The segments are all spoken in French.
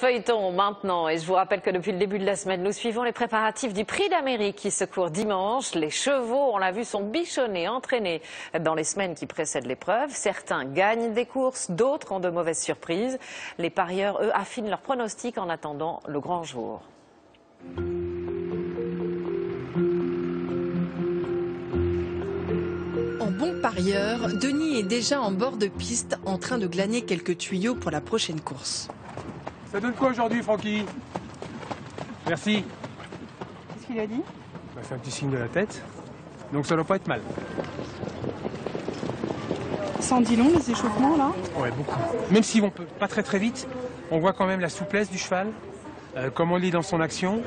Feuilleton maintenant, et je vous rappelle que depuis le début de la semaine, nous suivons les préparatifs du Prix d'Amérique qui se court dimanche. Les chevaux, on l'a vu, sont bichonnés, entraînés dans les semaines qui précèdent l'épreuve. Certains gagnent des courses, d'autres ont de mauvaises surprises. Les parieurs, eux, affinent leurs pronostics en attendant le grand jour. En bon parieur, Denis est déjà en bord de piste en train de glaner quelques tuyaux pour la prochaine course. Ça donne quoi aujourd'hui, Francky? Merci. Qu'est-ce qu'il a dit? Ça fait un petit signe de la tête. Donc ça doit pas être mal. Ça en dit long, les échauffements, là? Ouais, beaucoup. Même s'ils vont pas très vite, on voit quand même la souplesse du cheval, comment il est dans son action,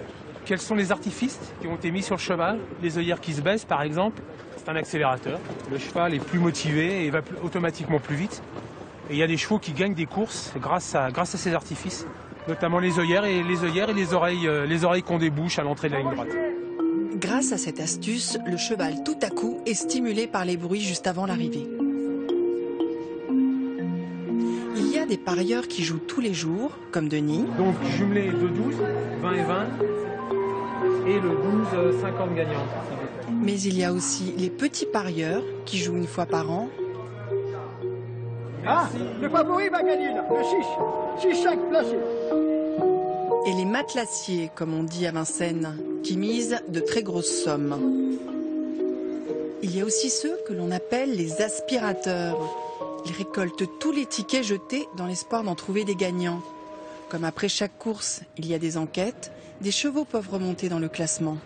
quels sont les artifices qui ont été mis sur le cheval, les œillères qui se baissent par exemple. C'est un accélérateur. Le cheval est plus motivé et va automatiquement plus vite. Et il y a des chevaux qui gagnent des courses grâce à ces artifices, notamment les œillères et les oreilles qu'on débouche à l'entrée de la ligne droite. Grâce à cette astuce, le cheval tout à coup est stimulé par les bruits juste avant l'arrivée. Il y a des parieurs qui jouent tous les jours, comme Denis. Donc jumelé de 12, 20 et 20, et le 12, 50 gagnants. Mais il y a aussi les petits parieurs qui jouent une fois par an. Ah, le favori va gagner là, le 6. 6-5 placé. Et les matelassiers, comme on dit à Vincennes, qui misent de très grosses sommes. Il y a aussi ceux que l'on appelle les aspirateurs. Ils récoltent tous les tickets jetés dans l'espoir d'en trouver des gagnants. Comme après chaque course, il y a des enquêtes, des chevaux peuvent remonter dans le classement.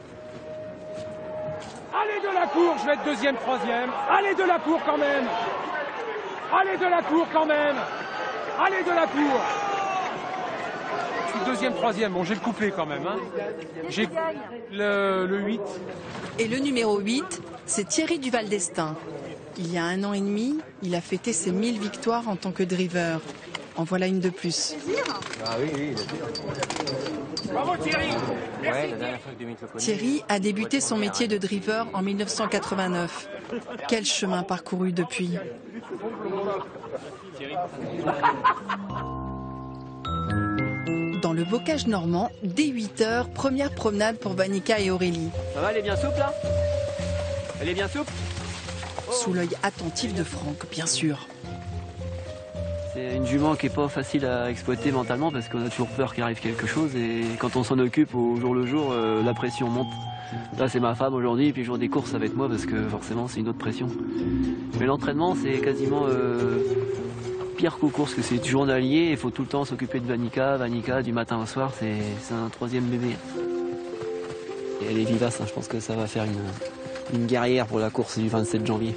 Allez de la cour, je vais être deuxième, troisième. Allez de la cour quand même. Allez de la cour quand même. Allez de la cour. Je suis deuxième, troisième. Bon, j'ai le couplet quand même. Hein. J'ai le 8. Et le numéro 8, c'est Thierry Duval d'Estaing. Il y a 1 an et demi, il a fêté ses 1000 victoires en tant que driver. En voilà une de plus. Ah oui. Bravo Thierry. Ouais, la dernière fois que Denis le connaît. Thierry a débuté son métier de driver en 1989. Quel chemin parcouru depuis. Dans le bocage normand, dès 8 h, première promenade pour Vanica et Aurélie. Ça va, elle est bien souple là? Elle est bien souple? Sous l'œil attentif de Franck, bien sûr. C'est une jument qui n'est pas facile à exploiter mentalement parce qu'on a toujours peur qu'il arrive quelque chose et quand on s'en occupe au jour le jour, la pression monte. Là c'est ma femme aujourd'hui et puis le jour des courses ça va être moi parce que forcément c'est une autre pression. Mais l'entraînement c'est quasiment pire qu'aux courses, que c'est toujours journalier, il faut tout le temps s'occuper de Vanica du matin au soir, c'est un troisième bébé. Et elle est vivace, hein, je pense que ça va faire une guerrière pour la course du 27 janvier.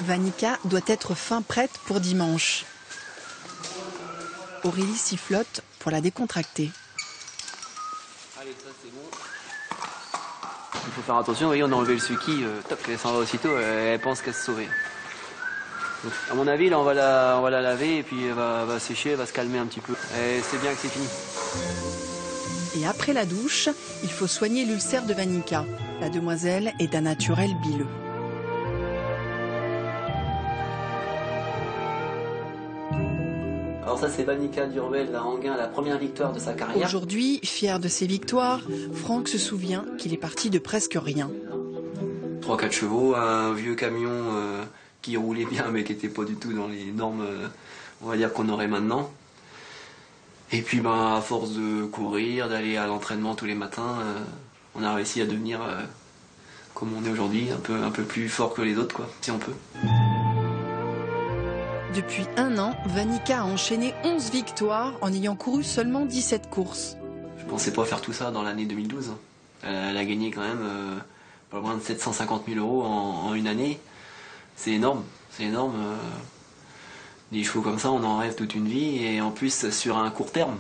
Vanica doit être fin prête pour dimanche. Aurélie sifflote pour la décontracter. Allez, ça c'est bon. Il faut faire attention, vous voyez, on a enlevé le suki, toc, elle s'en va aussitôt, elle pense qu'elle se sauver. Donc, à mon avis, là, on va la laver et puis elle va sécher, elle va se calmer un petit peu. Et c'est bien que c'est fini. Et après la douche, il faut soigner l'ulcère de Vanica. La demoiselle est d'un naturel bileux. Alors ça c'est Vanica Duruel, la Anguin, la première victoire de sa carrière. Aujourd'hui, fier de ses victoires, Franck se souvient qu'il est parti de presque rien. 3-4 chevaux, un vieux camion qui roulait bien mais qui n'était pas du tout dans les normes, on va dire, qu'on aurait maintenant. Et puis à force de courir, d'aller à l'entraînement tous les matins, on a réussi à devenir, comme on est aujourd'hui, un peu plus fort que les autres, quoi, si on peut. Depuis 1 an, Vanica a enchaîné 11 victoires en ayant couru seulement 17 courses. Je pensais pas faire tout ça dans l'année 2012. Elle a gagné quand même pas loin de 750 000 € en une année. C'est énorme, c'est énorme. Des chevaux comme ça, on en rêve toute une vie et en plus sur un court terme.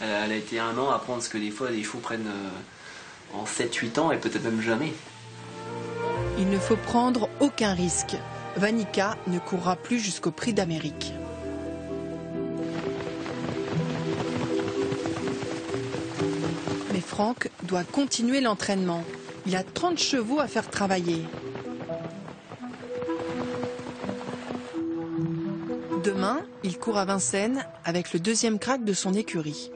Elle a été 1 an à prendre ce que des fois des chevaux prennent en 7-8 ans et peut-être même jamais. Il ne faut prendre aucun risque. Vanica ne courra plus jusqu'au Prix d'Amérique. Mais Franck doit continuer l'entraînement. Il a 30 chevaux à faire travailler. Demain, il Il court à Vincennes avec le deuxième crack de son écurie.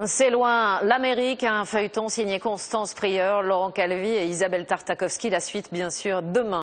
C'est loin l'Amérique, un feuilleton signé Constance Prieur, Laurent Calvi et Isabelle Tartakovsky. La suite, bien sûr, demain.